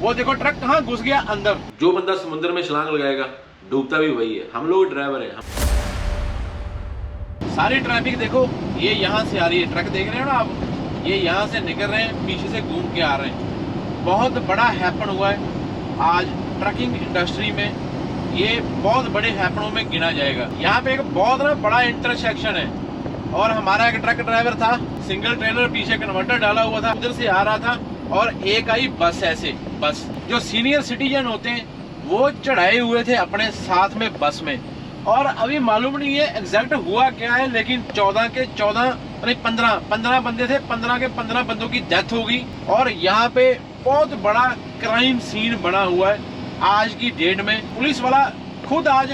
वो देखो ट्रक कहाँ घुस गया अंदर। जो बंदा समुद्र में छलांग लगाएगा डूबता भी वही है। हम लोग ड्राइवर हैं। सारी ट्रैफिक देखो ये यहाँ से आ रही है, ट्रक देख रहे हो ना आप, ये यहाँ से निकल रहे हैं, पीछे से घूम के आ रहे हैं। बहुत बड़ा हैपन हुआ है आज ट्रकिंग इंडस्ट्री में, ये बहुत बड़े हैपनों में गिना जाएगा। यहाँ पे एक बहुत ना बड़ा इंटरसेक्शन है और हमारा एक ट्रक ड्राइवर था, सिंगल ट्रेलर, पीछे कन्वर्टर डाला हुआ था, उधर से आ रहा था और एक आई बस। ऐसे बस जो सीनियर सिटीजन होते हैं वो चढ़ाए हुए थे अपने साथ में बस में, और अभी मालूम नहीं है एग्जैक्ट हुआ क्या है, लेकिन 14 के 14 नहीं 15 बंदे थे, 15 के 15 बंदों की डेथ हो गई। और यहाँ पे बहुत बड़ा क्राइम सीन बना हुआ है आज की डेट में। पुलिस वाला खुद आज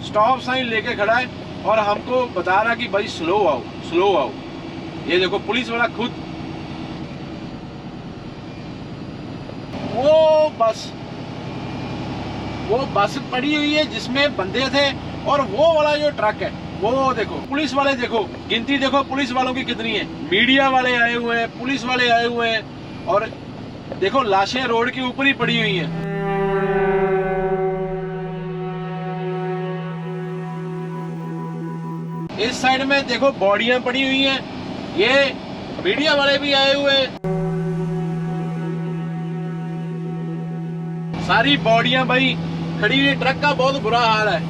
स्टॉप साइन लेके खड़ा है और हमको बता रहा कि भाई स्लो आओ स्लो आओ। ये देखो पुलिस वाला खुद, वो बस पड़ी हुई है जिसमें बंदे थे, और वो वाला जो ट्रक है वो देखो। पुलिस वाले देखो, गिनती देखो पुलिस वालों की कितनी है। मीडिया वाले आए हुए हैं, पुलिस वाले आए हुए हैं, और देखो लाशें रोड के ऊपर ही पड़ी हुई हैं। इस साइड में देखो बॉडियां पड़ी हुई हैं, ये मीडिया वाले भी आए हुए हैं। सारी बॉडियां भाई खड़ी हुई, ट्रक का बहुत बुरा हाल है।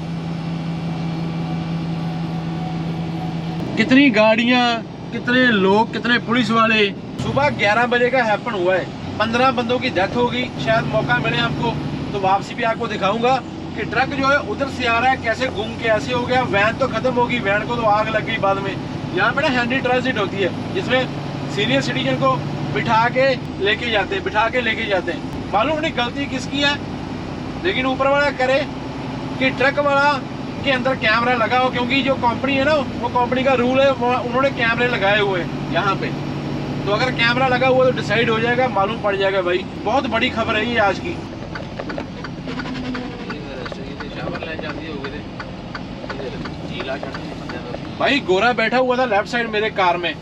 कितनी गाड़ियां, कितने लोग, कितने पुलिस वाले। सुबह 11 बजे का हैपन हुआ है, 15 बंदों की डेथ हो गई। शायद मौका मिले हमको तो वापसी भी आपको दिखाऊंगा कि ट्रक जो है उधर से आ रहा है, कैसे घूम के ऐसे हो गया। वैन तो खत्म होगी, वैन को तो आग लग गई बाद में। यहाँ पे ना हैंडी ट्रांजिट होती है जिसमें सीनियर सिटीजन को बिठा के लेके जाते हैं। मालूम नहीं गलती किसकी है, लेकिन ऊपर वाला करे कि ट्रक वाला के अंदर कैमरा लगा हो, क्योंकि जो कंपनी है ना वो कंपनी का रूल है, उन्होंने कैमरे लगाए हुए हैं यहाँ पे। तो अगर कैमरा लगा हुआ तो डिसाइड हो जाएगा, मालूम पड़ जाएगा भाई। बहुत बड़ी खबर है ये आज की। भाई गोरा बैठा हुआ था लेफ्ट साइड मेरे कार में,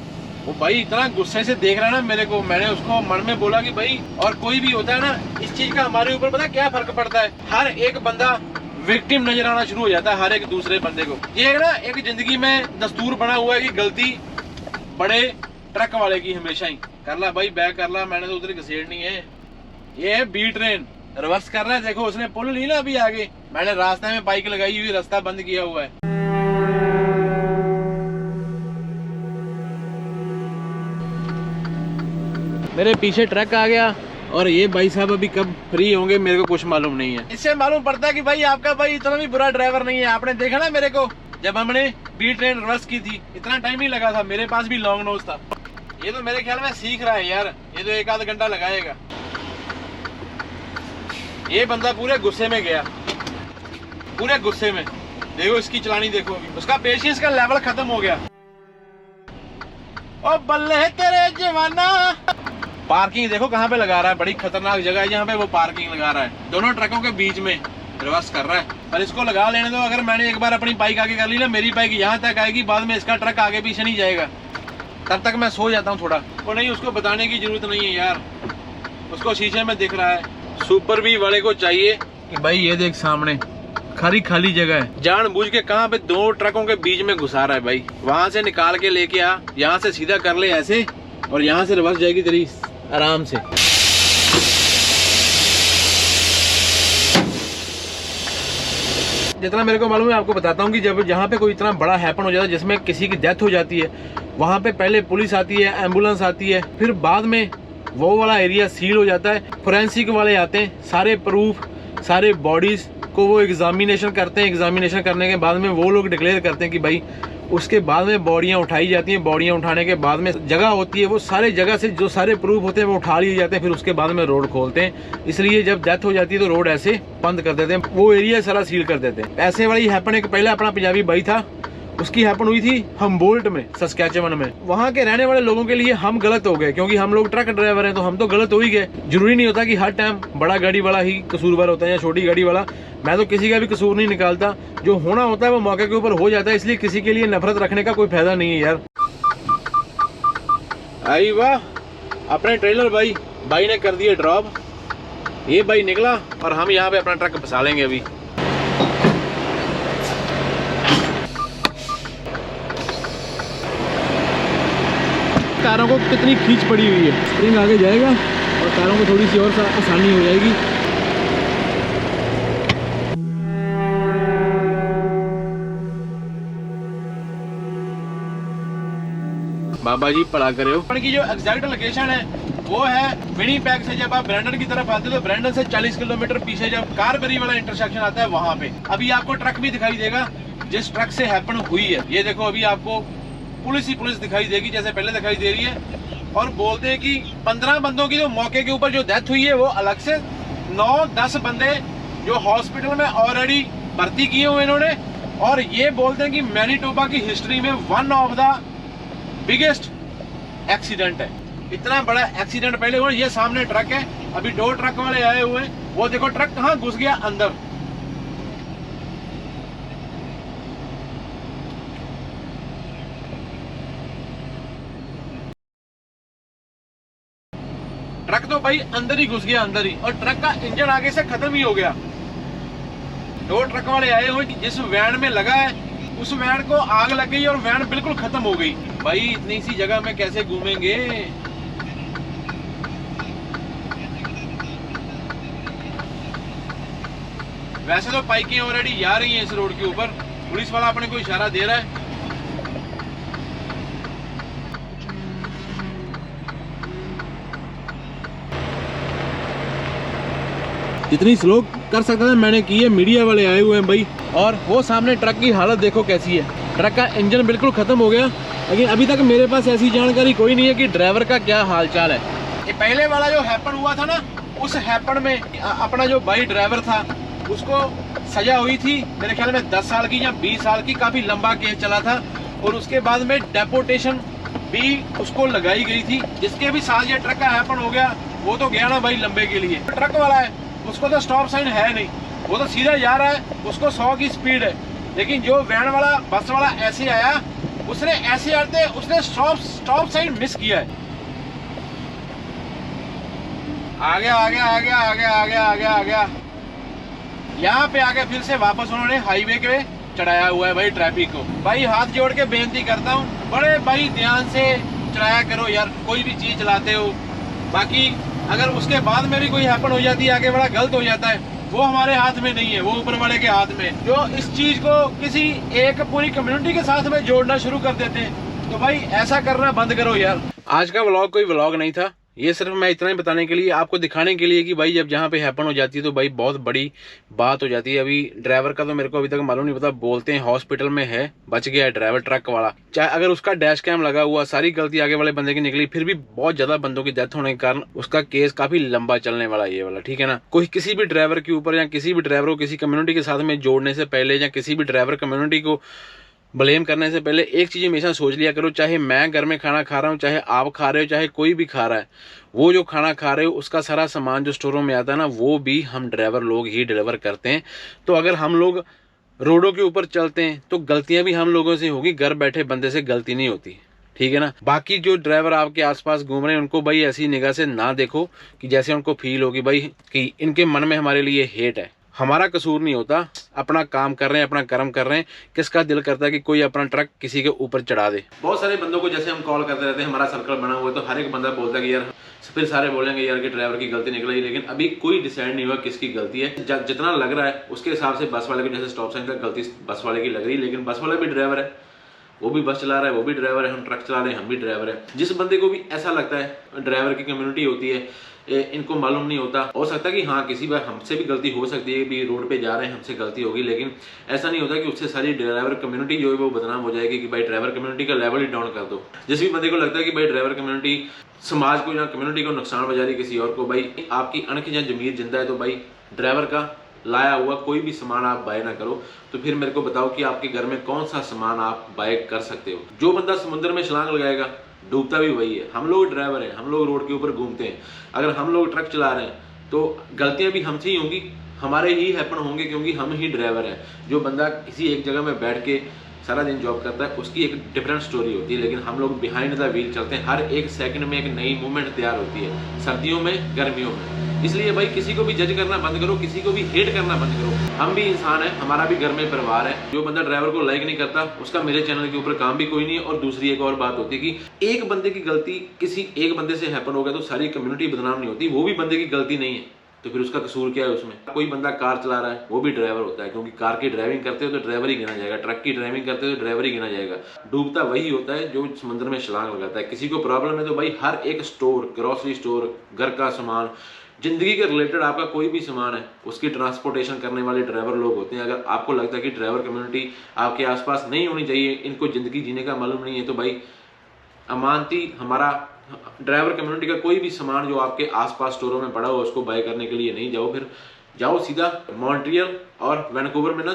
वो भाई इतना गुस्से से देख रहा है ना मेरे को। मैंने उसको मन में बोला कि भाई, और कोई भी होता है ना इस चीज का हमारे ऊपर पता क्या फर्क पड़ता है, हर एक बंदा विक्टिम नजर आना शुरू हो जाता है हर एक दूसरे बंदे को। ये ना एक जिंदगी में दस्तूर बना हुआ है कि गलती बड़े ट्रक वाले की हमेशा ही। कर ला भाई, बैक कर ला, मैंने तो उधर घसीटनी है। ये है बी ट्रेन, रिवर्स कर रहा है। देखो उसने पुल ली ना अभी आगे, मैंने रास्ते में बाइक लगाई हुई, रास्ता बंद किया हुआ है। मेरे पीछे ट्रक आ गया और ये भाई साहब अभी कब फ्री होंगे मेरे को कुछ मालूम नहीं है। इससे मालूम पड़ता है कि भाई आपका भाई इतना भी बुरा ड्राइवर नहीं है। आपने देखा ना मेरे को जब हमने बी ट्रेन रिवर्स की थी, इतना टाइम ही लगा था, मेरे पास भी लॉन्ग नोज था। ये तो मेरे ख्याल में सीख रहा है यार, ये तो 1 आध घंटा लगाएगा। ये बंदा पूरे गुस्से में गया, पूरे गुस्से में। देखो इसकी चलानी देखो, अभी उसका पेशेंस का लेवल खत्म हो गया। ओ बल्ले तेरे जवाना। पार्किंग देखो कहाँ पे लगा रहा है, बड़ी खतरनाक जगह है जहाँ पे वो पार्किंग लगा रहा है। दोनों ट्रकों के बीच में रिवर्स कर रहा है, पर इसको लगा लेने दो। अगर मैंने एक बार अपनी बाइक आगे कर ली ना, मेरी बाइक यहाँ तक आएगी, बाद में इसका ट्रक आगे पीछे नहीं जाएगा। तब तक मैं सो जाता हूँ थोड़ा। वो नहीं, उसको बताने की जरूरत नहीं है यार, उसको शीशे में दिख रहा है। सुपर बी वाले को चाहिए कि भाई ये देख सामने खाली जगह है, जानबूझ के कहाँ पे 2 ट्रकों के बीच में घुसा रहा है भाई। वहां से निकाल के लेके आ, यहाँ से सीधा कर ले ऐसे, और यहाँ से रिवर्स जाएगी तेरी आराम से। जितना मेरे को मालूम है आपको बताता हूँ कि जब जहाँ पे कोई इतना बड़ा हैपन हो जाता है जिसमें किसी की डेथ हो जाती है, वहाँ पे पहले पुलिस आती है, एम्बुलेंस आती है, फिर बाद में वो वाला एरिया सील हो जाता है। फोरेंसिक वाले आते हैं, सारे प्रूफ, सारे बॉडीज को वो एग्जामिनेशन करते हैं। एग्जामिनेशन करने के बाद में वो लोग डिक्लेयर करते हैं कि भाई, उसके बाद में बॉडियां उठाई जाती हैं। बॉडियां उठाने के बाद में जगह होती है, वो सारे जगह से जो सारे प्रूफ होते हैं वो उठा लिए जाते हैं। फिर उसके बाद में रोड खोलते हैं। इसलिए जब डेथ हो जाती है तो रोड ऐसे बंद कर देते हैं, वो एरिया सारा सील कर देते हैं। ऐसे वाली हैपन एक पहले अपना पंजाबी भाई था, उसकी हैपन हुई थी हम्बोल्ट में, सस्कैचेवन में। वहाँ के रहने वाले लोगों के लिए हम गलत हो गए, क्योंकि हम लोग ट्रक ड्राइवर हैं तो हम तो गलत हो ही गए। जरूरी नहीं होता कि हर टाइम बड़ा गाड़ी वाला ही कसूरवार होता है या छोटी गाड़ी वाला। मैं तो किसी का भी कसूर नहीं निकालता, जो होना होता है वो मौके के ऊपर हो जाता है। इसलिए किसी के लिए नफरत रखने का कोई फायदा नहीं है यार। आई वाह, अपने ट्रेलर भाई ने कर दिए ड्रॉप। ये भाई निकला और हम यहाँ पे अपना ट्रक फंसा लेंगे अभी। कारों को कितनी खींच पड़ी हुई है, स्प्रिंग आगे जाएगा और कारों को थोड़ी सी और आसानी हो जाएगी। बाबा जी पढ़ा करे हो। की जो एग्जैक्ट लोकेशन है वो है विनीपेग से जब आप ब्रैंडन की तरफ आते हो तो ब्रैंडन से 40 किलोमीटर पीछे जब कारबरी वाला इंटरसेक्शन आता है वहां पे अभी आपको ट्रक भी दिखाई देगा जिस ट्रक से हैपन हुई है। ये देखो अभी आपको पुलिस ही पुलिस दिखाई देगी जैसे पहले दिखाई दे रही है। और बोलते हैं कि 15 बंदों की जो मौके के ऊपर जो डेथ हुई है वो अलग से 9-10 बंदे जो हॉस्पिटल में ऑलरेडी भर्ती किए हुए इन्होंने। और ये बोलते हैं कि मैनीटोबा की हिस्ट्री में one of the biggest accident है। इतना बड़ा एक्सीडेंट पहले हुआ। ये सामने ट्रक है, अभी 2 ट्रक वाले आए हुए हैं, वो देखो ट्रक कहां घुस गया अंदर। ट्रक तो भाई अंदर ही घुस गया, अंदर ही, और ट्रक का इंजन आगे से खत्म ही हो गया। 2 ट्रक वाले आए हुए, जिस वैन में लगा है उस वैन को आग लग गई और वैन बिल्कुल खत्म हो गई। भाई इतनी सी जगह में कैसे घूमेंगे। वैसे तो बाइकें ऑलरेडी जा रही हैं इस रोड के ऊपर, पुलिस वाला अपने को इशारा दे रहा है। जितनी स्लो कर सकता था मैंने की है। मीडिया वाले आए हुए हैं भाई, और वो सामने ट्रक की हालत देखो कैसी है। ट्रक का इंजन बिल्कुल खत्म हो गया, लेकिन अभी तक मेरे पास ऐसी जानकारी कोई नहीं है कि ड्राइवर का क्या हालचाल है। ये पहले वाला जो हैपन हुआ था ना, उस हैपन में अपना जो भाई ड्राइवर था उसको सजा हुई थी मेरे ख्याल में 10 साल की या 20 साल की, काफी लंबा केस चला था। और उसके बाद में डेपोटेशन भी उसको लगाई गई थी। जिसके भी साथ ये ट्रक का हैपन हो गया वो तो गया ना भाई लंबे के लिए। ट्रक वाला है उसको तो स्टॉप साइन है नहीं, वो तो सीधा जा रहा है, उसको 100 की स्पीड है। लेकिन जो वैन वाला बस वाला ऐसे आया, उसने ऐसे आते उसने स्टॉप साइन मिस किया है। आ गया आ गया आ गया आ गया आ गया आ गया आ गया। यहाँ पे आके फिर से वापस उन्होंने हाईवे के चढ़ाया हुआ है भाई ट्रैफिक को। भाई हाथ जोड़ के बेनती करता हूँ, बड़े भाई ध्यान से चलाया करो यार, कोई भी चीज चलाते हो। बाकी अगर उसके बाद में भी कोई हैपन हो जाती है, आगे बड़ा गलत हो जाता है, वो हमारे हाथ में नहीं है, वो ऊपर वाले के हाथ में। जो इस चीज को किसी एक पूरी कम्युनिटी के साथ में जोड़ना शुरू कर देते हैं, तो भाई ऐसा करना बंद करो यार। आज का व्लॉग कोई व्लॉग नहीं था, ये सिर्फ मैं इतना ही बताने के लिए, आपको दिखाने के लिए कि भाई जब जहाँ पे हैपन हो जाती है तो भाई बहुत बड़ी बात हो जाती है। अभी ड्राइवर का तो मेरे को अभी तक मालूम नहीं पता, बोलते हैं हॉस्पिटल में है, बच गया है ड्राइवर ट्रक वाला। चाहे अगर उसका डैश कैम लगा हुआ, सारी गलती आगे वाले बंदे की निकली, फिर भी बहुत ज्यादा बंदों की डेथ होने के कारण उसका केस काफी लंबा चलने वाला ये वाला, ठीक है ना। कोई किसी भी ड्राइवर के ऊपर या किसी भी ड्राइवर को किसी कम्युनिटी के साथ में जोड़ने से पहले या किसी भी ड्राइवर कम्युनिटी को ब्लेम करने से पहले एक चीज हमेशा सोच लिया करो, चाहे मैं घर में खाना खा रहा हूँ, चाहे आप खा रहे हो, चाहे कोई भी खा रहा है, वो जो खाना खा रहे हो उसका सारा सामान जो स्टोरों में आता है ना, वो भी हम ड्राइवर लोग ही डिलीवर करते हैं। तो अगर हम लोग रोडों के ऊपर चलते हैं तो गलतियां भी हम लोगों से होगी, घर बैठे बंदे से गलती नहीं होती, ठीक है ना। बाकी जो ड्राइवर आपके आसपास घूम रहे हैं उनको भाई ऐसी निगाह से ना देखो कि जैसे उनको फील होगी भाई कि इनके मन में हमारे लिए हेट है। हमारा कसूर नहीं होता, अपना काम कर रहे हैं, अपना कर्म कर रहे हैं। किसका दिल करता है कि कोई अपना ट्रक किसी के ऊपर चढ़ा दे। बहुत सारे बंदों को जैसे हम कॉल करते रहते हैं, हमारा सर्कल बना हुआ है, तो हर एक बंदा बोलता है कि यार, फिर सारे बोलेंगे यार कि ड्राइवर की गलती निकल आई, लेकिन अभी कोई डिसाइड नहीं हुआ किसकी गलती है। जितना लग रहा है उसके हिसाब से बस वाले को, जैसे स्टॉप साइन का गलती बस वाले की लग रही है, लेकिन बस वाला भी ड्राइवर है, वो भी बस चला रहा है, वो भी ड्राइवर है, हम ट्रक चला रहे हैं, हम भी ड्राइवर है। जिस बंदे को भी ऐसा लगता है ड्राइवर की कम्युनिटी होती है, इनको मालूम नहीं होता, हो सकता है कि हाँ किसी बार हमसे भी गलती हो सकती है, भी रोड पे जा रहे हैं हमसे गलती होगी, लेकिन ऐसा नहीं होता कि उससे सारी ड्राइवर कम्युनिटी जो है वो बदनाम हो जाएगी कि भाई ड्राइवर कम्युनिटी का लेवल ही डाउन कर दो। जिस भी बंदे को लगता है कि भाई ड्राइवर कम्युनिटी समाज को या कम्युनिटी को नुकसान बजा रही किसी और को, भाई आपकी अनख या जमीर जिंदा है तो भाई ड्राइवर का लाया हुआ कोई भी सामान आप बाय ना करो। तो फिर मेरे को बताओ कि आपके घर में कौन सा सामान आप बाय कर सकते हो। जो बंदा समुद्र में छलांग लगाएगा डूबता भी वही है। हम लोग ड्राइवर हैं, हम लोग रोड के ऊपर घूमते हैं, अगर हम लोग ट्रक चला रहे हैं तो गलतियां भी हमसे ही होंगी, हमारे ही हैपन होंगे, क्योंकि हम ही ड्राइवर हैं। जो बंदा किसी एक जगह में बैठ के सारा दिन जॉब करता है उसकी एक डिफरेंट स्टोरी होती है, लेकिन हम लोग बिहाइंड द व्हील चलते हैं। हर एक सेकंड में एक नई मूवमेंट तैयार होती है, सर्दियों में, गर्मियों में। इसलिए भाई किसी को भी जज करना बंद करो, किसी को भी हेट करना बंद करो। हम भी इंसान है, हमारा भी घर में परिवार है। जो बंदा ड्राइवर को लाइक नहीं करता उसका मेरे चैनल के ऊपर काम भी कोई नहीं है। और दूसरी एक और बात होती है कि एक बंदे की गलती किसी एक बंदे से हैपन हो गया तो सारी कम्युनिटी बदनाम नहीं होती। वो भी बंदे की गलती नहीं है तो फिर उसका कसूर क्या है उसमें? कोई बंदा कार चला रहा है वो भी ड्राइवर होता है, क्योंकि कार की ड्राइविंग करते हो तो ड्राइवर ही गिना जाएगा, ट्रक की ड्राइविंग करते हो तो ड्राइवर ही गिना जाएगा। डूबता वही होता है जो समंदर में छलांग लगाता है। किसी को प्रॉब्लम है तो भाई हर एक स्टोर, ग्रोसरी स्टोर, घर का सामान, जिंदगी के रिलेटेड आपका कोई भी सामान है उसकी ट्रांसपोर्टेशन करने वाले ड्राइवर लोग होते हैं। अगर आपको लगता है कि ड्राइवर कम्युनिटी आपके आसपास नहीं होनी चाहिए, इनको जिंदगी जीने का मालूम नहीं है, तो भाई अमानती हमारा ड्राइवर कम्युनिटी का कोई भी सामान जो आपके आसपास स्टोरों में पड़ा हो उसको बाय करने के लिए नहीं जाओ। फिर जाओ सीधा मॉन्ट्रियल और वैंकूवर में ना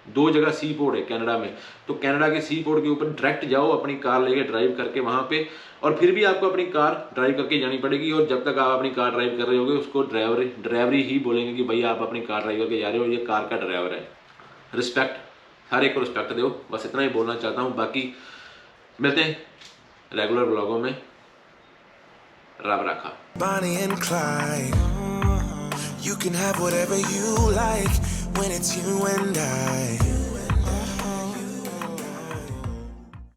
दो जगह सी पोर्ट है कनाडा में, तो कनाडा के सी पोर्ट के ऊपर डायरेक्ट जाओ अपनी कार लेके ड्राइव करके वहां पे। और फिर भी आपको अपनी कार ड्राइव करके जानी पड़ेगी। और जब तक आप अपनी कार ड्राइव कर रहे होगे उसको ड्राइवरी ही बोलेंगे कि भैया आप अपनी कार ड्राइव करके जा रहे हो, ये कार का ड्राइवर है। रिस्पेक्ट, हर एक को रिस्पेक्ट दो, बस इतना ही बोलना चाहता हूँ। बाकी मिलते हैं रेगुलर ब्लॉगों में। रब रखा। Bonnie and Clyde, you can have whatever you like when it's you and I.